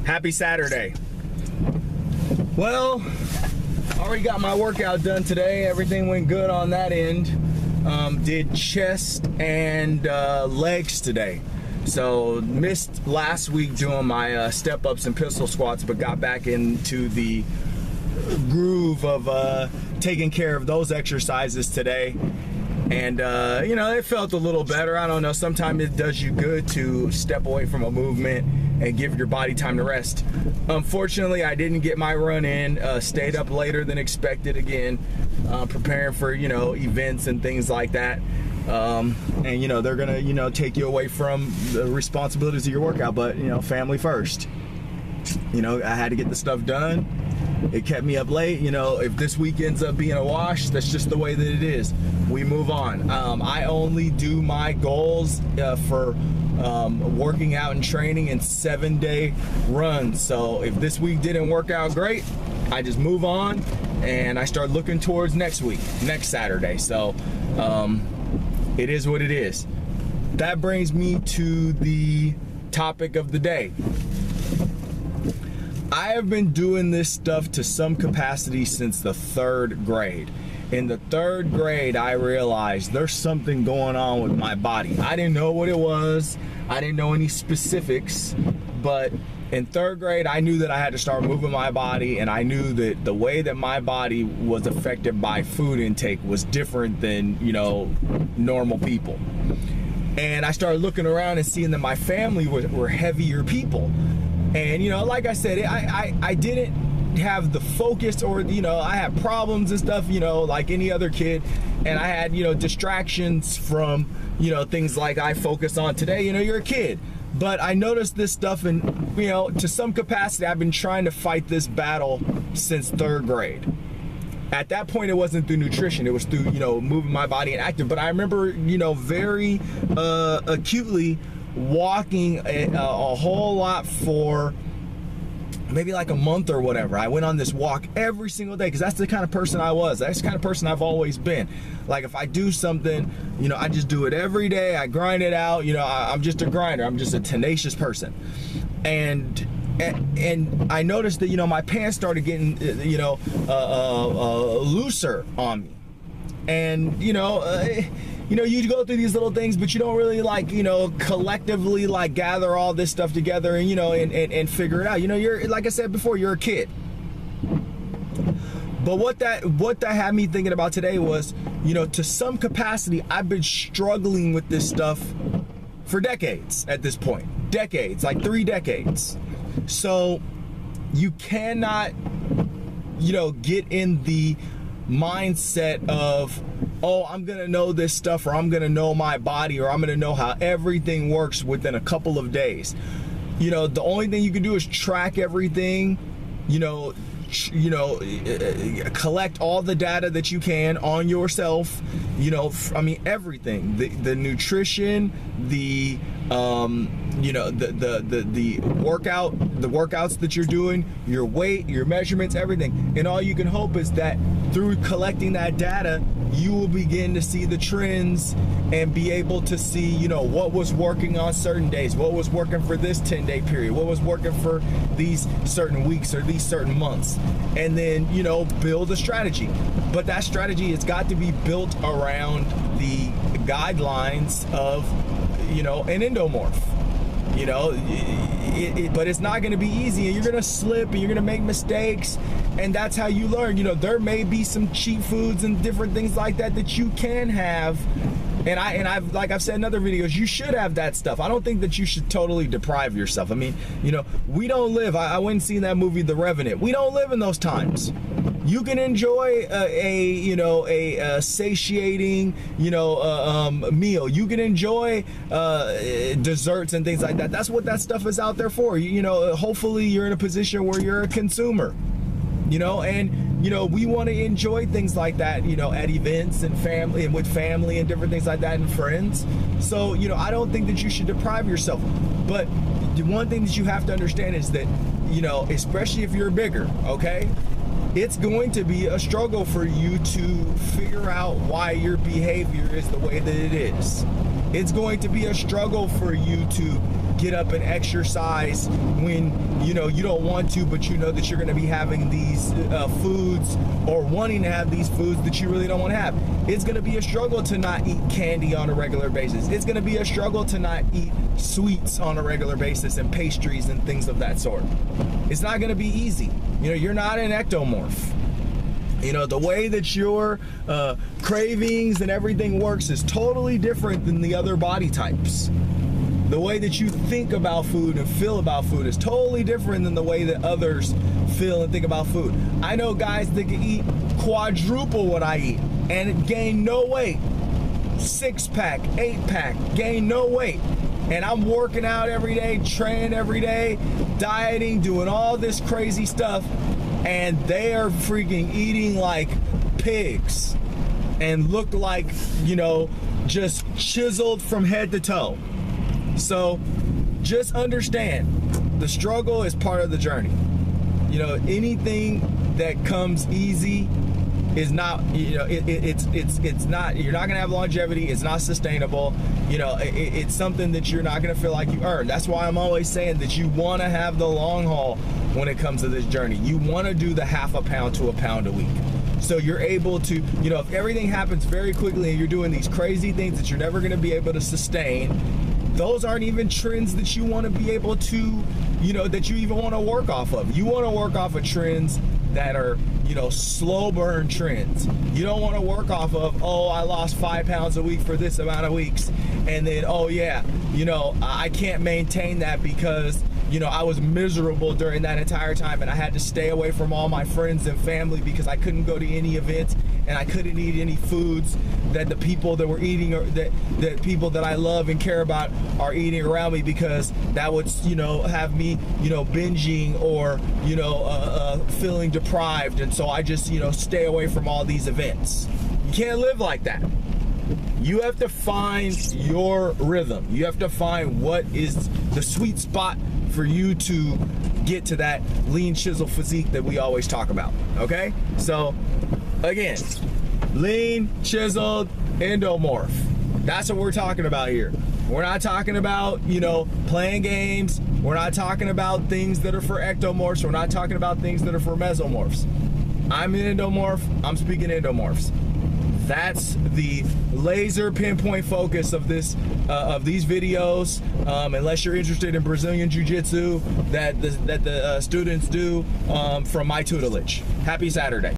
Happy Saturday. Well, already got my workout done today. Everything went good on that end. Did chest and legs today. So missed last week doing my step ups and pistol squats, but got back into the groove of taking care of those exercises today. And you know, it felt a little better. I don't know, sometimes it does you good to step away from a movement and give your body time to rest. Unfortunately, I didn't get my run in, stayed up later than expected again, preparing for, you know, events and things like that. And you know, they're gonna, you know, take you away from the responsibilities of your workout, but you know, family first. You know, I had to get the stuff done. It kept me up late. You know, if this week ends up being a wash, that's just the way that it is. We move on. I only do my goals for working out and training in 7-day runs. So if this week didn't work out great, I just move on and I start looking towards next week, next Saturday. So it is what it is. That brings me to the topic of the day. I have been doing this stuff to some capacity since the 3rd grade. In the 3rd grade, I realized there's something going on with my body. I didn't know what it was. I didn't know any specifics, but in 3rd grade, I knew that I had to start moving my body, and I knew that the way that my body was affected by food intake was different than, you know, normal people. And I started looking around and seeing that my family were heavier people. And, you know, like I said, I didn't have the focus, or, you know, I had problems and stuff, you know, like any other kid. And I had, you know, distractions from, you know, things like I focus on today. You know, you're a kid. But I noticed this stuff, and, you know, to some capacity, I've been trying to fight this battle since 3rd grade. At that point, it wasn't through nutrition. It was through, you know, moving my body and active. But I remember, you know, very acutely walking a whole lot for maybe like a month or whatever. I went on this walk every single day because that's the kind of person I was. That's the kind of person I've always been. Like if I do something, you know, I just do it every day. I grind it out. You know, I'm just a grinder. I'm just a tenacious person. And I noticed that, you know, my pants started getting, you know, looser on me. And, you know, you go through these little things, but you don't really, like, you know, collectively, like, gather all this stuff together and, you know, and figure it out. You know, you're, like I said before, you're a kid. But what that had me thinking about today was, you know, to some capacity, I've been struggling with this stuff for decades at this point. Decades, like 3 decades. So you cannot, you know, get in the mindset of, oh, I'm gonna know this stuff, or I'm gonna know my body, or I'm gonna know how everything works within a couple of days. You know, the only thing you can do is track everything, you know, collect all the data that you can on yourself, you know, I mean, everything, the nutrition, the you know, the workouts that you're doing, your weight, your measurements, everything. And all you can hope is that through collecting that data, you will begin to see the trends and be able to see, you know, what was working on certain days, what was working for this 10-day period, what was working for these certain weeks or these certain months, and then, you know, build a strategy. But that strategy has got to be built around the guidelines of, you know, an endomorph. You know, but it's not going to be easy, and you're going to slip and you're going to make mistakes, and that's how you learn. You know, there may be some cheat foods and different things like that that you can have, and I've like I've said in other videos, you should have that stuff. I don't think that you should totally deprive yourself. I mean, you know, we don't live, I went and seen that movie The Revenant. We don't live in those times. You can enjoy a satiating, you know, meal. You can enjoy desserts and things like that. That's what that stuff is out there for. You know, hopefully you're in a position where you're a consumer, you know, and, you know, we want to enjoy things like that, you know, at events and family and with family and different things like that and friends. So, you know, I don't think that you should deprive yourself. But the one thing that you have to understand is that, you know, especially if you're bigger, okay? It's going to be a struggle for you to figure out why your behavior is the way that it is. It's going to be a struggle for you to get up and exercise when you don't want to, but you know that you're going to be having these foods, or wanting to have these foods that you really don't want to have. It's going to be a struggle to not eat candy on a regular basis. It's going to be a struggle to not eat sweets on a regular basis and pastries and things of that sort. It's not going to be easy. You're not an ectomorph. The way that your cravings and everything works is totally different than the other body types. The way that you think about food and feel about food is totally different than the way that others feel and think about food. I know guys that can eat quadruple what I eat and gain no weight. 6-pack, 8-pack, gain no weight. And I'm working out every day, training every day, dieting, doing all this crazy stuff. And they are freaking eating like pigs and look like, just chiseled from head to toe. So just understand, the struggle is part of the journey. Anything that comes easy is not, it's not, you're not gonna have longevity. It's not sustainable. It's something that you're not gonna feel like you earned. That's why I'm always saying that you want to have the long haul when it comes to this journey. You want to do the half a pound to a pound a week. So you're able to, if everything happens very quickly and you're doing these crazy things that you're never going to be able to sustain, those aren't even trends that you want to be able to, that you even want to work off of. You want to work off of trends that are, slow burn trends. You don't want to work off of, oh, I lost 5 pounds a week for this amount of weeks. And then, oh yeah, I can't maintain that because, I was miserable during that entire time and I had to stay away from all my friends and family because I couldn't go to any events and I couldn't eat any foods that the people that were eating, or that people that I love and care about are eating around me, because that would, have me, binging or, feeling deprived. And so I just, stay away from all these events. You can't live like that. You have to find your rhythm. You have to find what is the sweet spot for you to get to that lean chisel physique that we always talk about. Okay? So again, lean, chiseled, endomorph. That's what we're talking about here. We're not talking about, playing games. We're not talking about things that are for ectomorphs. We're not talking about things that are for mesomorphs. I'm an endomorph. I'm speaking endomorphs. That's the laser pinpoint focus of this of these videos. Unless you're interested in Brazilian Jiu-Jitsu that the students do from my tutelage. Happy Saturday.